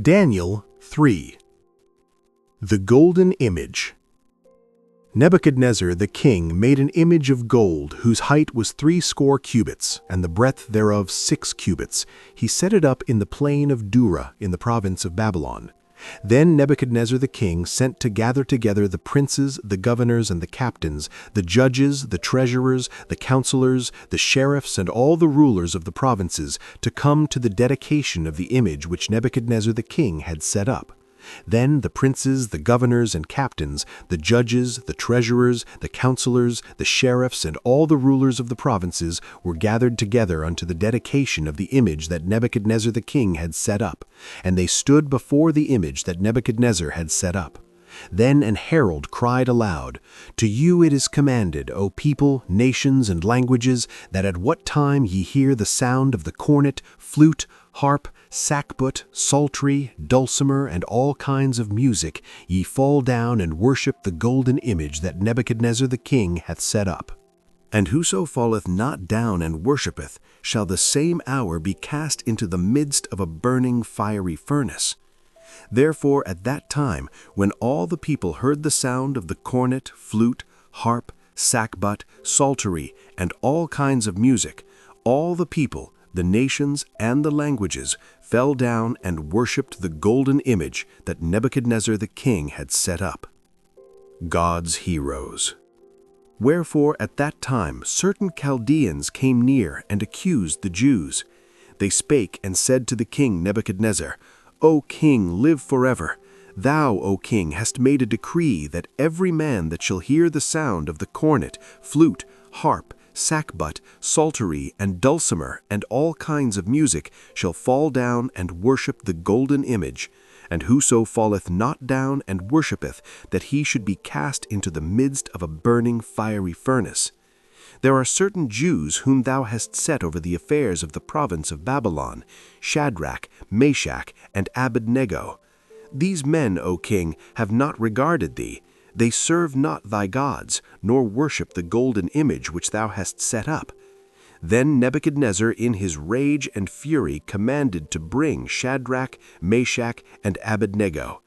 Daniel 3. The Golden Image. Nebuchadnezzar the king made an image of gold, whose height was 60 cubits, and the breadth thereof 6 cubits. He set it up in the plain of Dura, in the province of Babylon. Then Nebuchadnezzar the king sent to gather together the princes, the governors, and the captains, the judges, the treasurers, the counselors, the sheriffs, and all the rulers of the provinces, to come to the dedication of the image which Nebuchadnezzar the king had set up. Then the princes, the governors and captains, the judges, the treasurers, the counselors, the sheriffs, and all the rulers of the provinces were gathered together unto the dedication of the image that Nebuchadnezzar the king had set up, and they stood before the image that Nebuchadnezzar had set up. Then an herald cried aloud, To you it is commanded, O people, nations, and languages, that at what time ye hear the sound of the cornet, flute, harp, sackbut, psaltery, dulcimer, and all kinds of music, ye fall down and worship the golden image that Nebuchadnezzar the king hath set up. And whoso falleth not down and worshippeth, shall the same hour be cast into the midst of a burning fiery furnace. Therefore at that time, when all the people heard the sound of the cornet, flute, harp, sackbut, psaltery, and all kinds of music, all the people, the nations, and the languages fell down and worshipped the golden image that Nebuchadnezzar the king had set up. God's heroes. Wherefore at that time certain Chaldeans came near and accused the Jews. They spake and said to the king Nebuchadnezzar, O king, live forever. Thou, O king, hast made a decree that every man that shall hear the sound of the cornet, flute, harp, sackbut, psaltery, and dulcimer, and all kinds of music, shall fall down and worship the golden image, and whoso falleth not down and worshippeth, that he should be cast into the midst of a burning fiery furnace. There are certain Jews whom thou hast set over the affairs of the province of Babylon, Shadrach, Meshach, and Abednego. These men, O king, have not regarded thee. They serve not thy gods, nor worship the golden image which thou hast set up. Then Nebuchadnezzar in his rage and fury commanded to bring Shadrach, Meshach, and Abednego.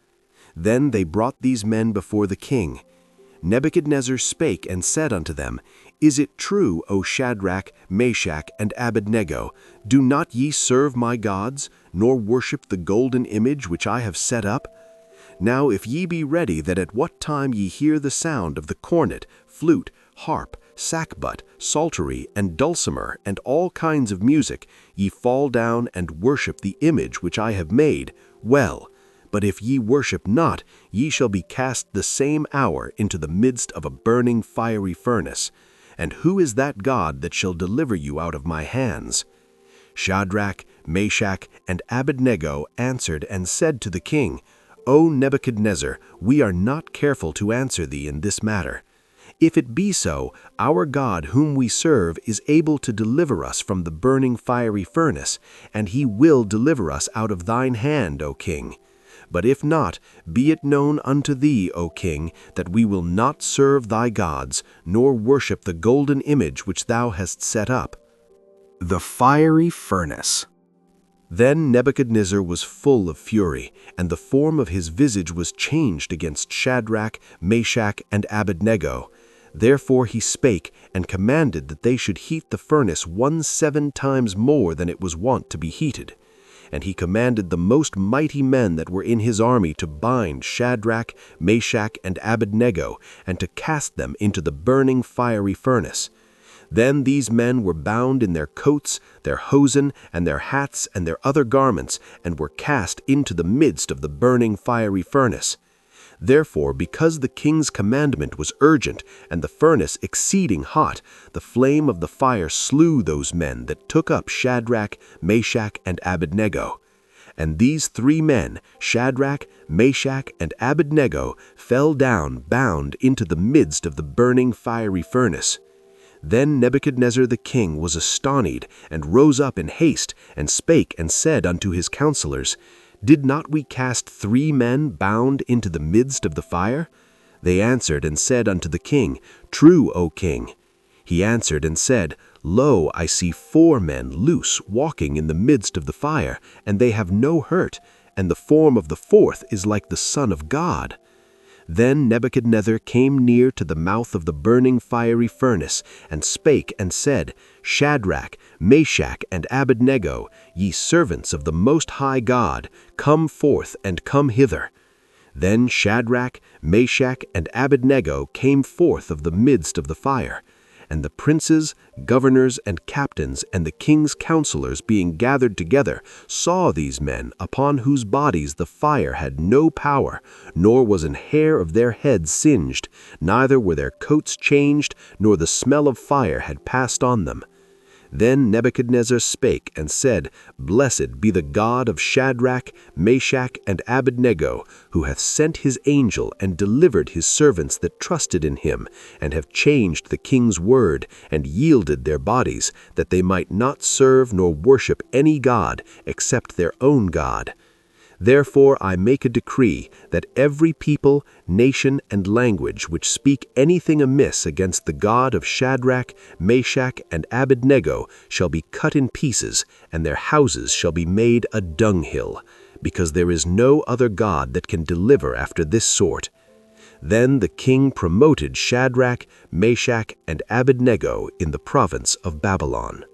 Then they brought these men before the king. Nebuchadnezzar spake and said unto them, Is it true, O Shadrach, Meshach, and Abednego, do not ye serve my gods, nor worship the golden image which I have set up? Now if ye be ready that at what time ye hear the sound of the cornet, flute, harp, sackbut, psaltery, and dulcimer, and all kinds of music, ye fall down and worship the image which I have made, well. But if ye worship not, ye shall be cast the same hour into the midst of a burning fiery furnace. And who is that God that shall deliver you out of my hands? Shadrach, Meshach, and Abednego answered and said to the king, O Nebuchadnezzar, we are not careful to answer thee in this matter. If it be so, our God whom we serve is able to deliver us from the burning fiery furnace, and he will deliver us out of thine hand, O king. But if not, be it known unto thee, O king, that we will not serve thy gods, nor worship the golden image which thou hast set up. The fiery furnace. Then Nebuchadnezzar was full of fury, and the form of his visage was changed against Shadrach, Meshach, and Abednego. Therefore he spake, and commanded that they should heat the furnace 17 times more than it was wont to be heated. And he commanded the most mighty men that were in his army to bind Shadrach, Meshach, and Abednego, and to cast them into the burning fiery furnace. Then these men were bound in their coats, their hosen, and their hats, and their other garments, and were cast into the midst of the burning fiery furnace. Therefore, because the king's commandment was urgent, and the furnace exceeding hot, the flame of the fire slew those men that took up Shadrach, Meshach, and Abednego. And these 3 men, Shadrach, Meshach, and Abednego, fell down bound into the midst of the burning fiery furnace. Then Nebuchadnezzar the king was astonied, and rose up in haste, and spake and said unto his counselors, Did not we cast 3 men bound into the midst of the fire? They answered and said unto the king, True, O king. He answered and said, Lo, I see 4 men loose walking in the midst of the fire, and they have no hurt, and the form of the fourth is like the Son of God. Then Nebuchadnezzar came near to the mouth of the burning fiery furnace, and spake and said, Shadrach, Meshach, and Abednego, ye servants of the Most High God, come forth and come hither. Then Shadrach, Meshach, and Abednego came forth of the midst of the fire. And the princes, governors, and captains, and the king's counselors being gathered together, saw these men, upon whose bodies the fire had no power, nor was an hair of their heads singed, neither were their coats changed, nor the smell of fire had passed on them. Then Nebuchadnezzar spake and said, Blessed be the God of Shadrach, Meshach, and Abednego, who hath sent his angel and delivered his servants that trusted in him, and have changed the king's word, and yielded their bodies, that they might not serve nor worship any god except their own God. Therefore I make a decree that every people, nation, and language which speak anything amiss against the God of Shadrach, Meshach, and Abednego shall be cut in pieces, and their houses shall be made a dunghill, because there is no other God that can deliver after this sort. Then the king promoted Shadrach, Meshach, and Abednego in the province of Babylon.